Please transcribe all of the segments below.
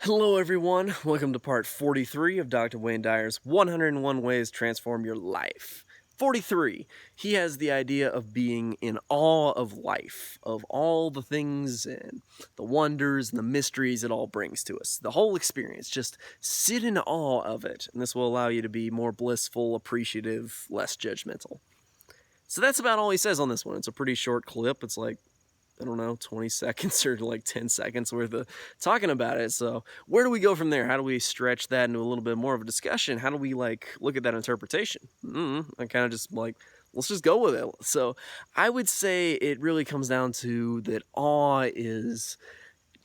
Hello everyone, welcome to part 43 of Dr. Wayne Dyer's 101 Ways to Transform Your Life. 43. He has the idea of being in awe of life, of all the things and the wonders and the mysteries it all brings to us. The whole experience, just sit in awe of it, and this will allow you to be more blissful, appreciative, less judgmental. So that's about all he says on this one. It's a pretty short clip. It's like, I don't know, 20 seconds or like 10 seconds worth of talking about it. So where do we go from there? How do we stretch that into a little bit more of a discussion? How do we look at that interpretation? I kind of just let's just go with it. So I would say it really comes down to that awe is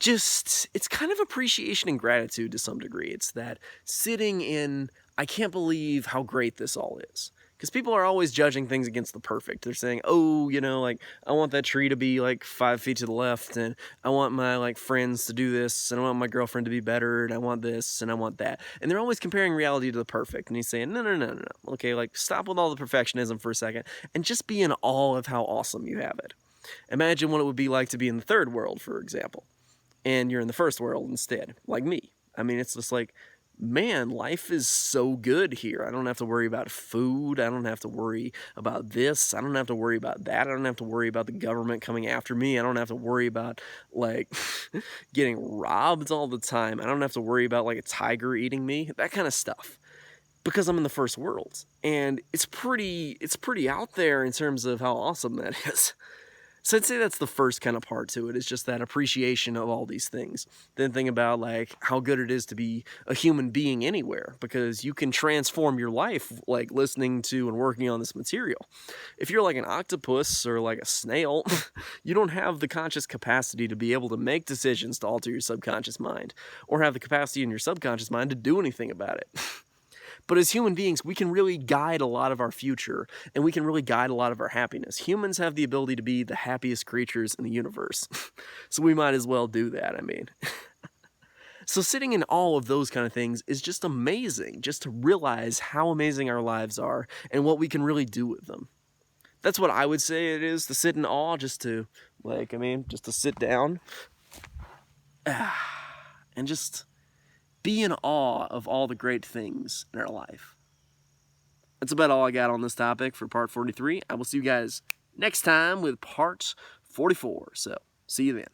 it's kind of appreciation and gratitude to some degree. It's that sitting in, I can't believe how great this all is. Because people are always judging things against the perfect. They're saying, oh, I want that tree to be 5 feet to the left, and I want my friends to do this, and I want my girlfriend to be better, and I want this, and I want that. And they're always comparing reality to the perfect. And he's saying, no. Okay, stop with all the perfectionism for a second, and just be in awe of how awesome you have it. Imagine what it would be like to be in the third world, for example, and you're in the first world instead, like me. I mean, it's just man, life is so good here. I don't have to worry about food. I don't have to worry about this. I don't have to worry about that. I don't have to worry about the government coming after me. I don't have to worry about, getting robbed all the time. I don't have to worry about, a tiger eating me. That kind of stuff. Because I'm in the first world. And it's pretty out there in terms of how awesome that is. So I'd say that's the first kind of part to it, is just that appreciation of all these things. Then think about how good it is to be a human being anywhere, because you can transform your life listening to and working on this material. If you're like an octopus or like a snail, you don't have the conscious capacity to be able to make decisions to alter your subconscious mind, or have the capacity in your subconscious mind to do anything about it. But as human beings, we can really guide a lot of our future, and we can really guide a lot of our happiness. Humans have the ability to be the happiest creatures in the universe. So we might as well do that, I mean. So sitting in awe of those kind of things is just amazing, just to realize how amazing our lives are and what we can really do with them. That's what I would say it is, to sit in awe, just to sit down and just be in awe of all the great things in our life. That's about all I got on this topic for part 43. I will see you guys next time with part 44. So, see you then.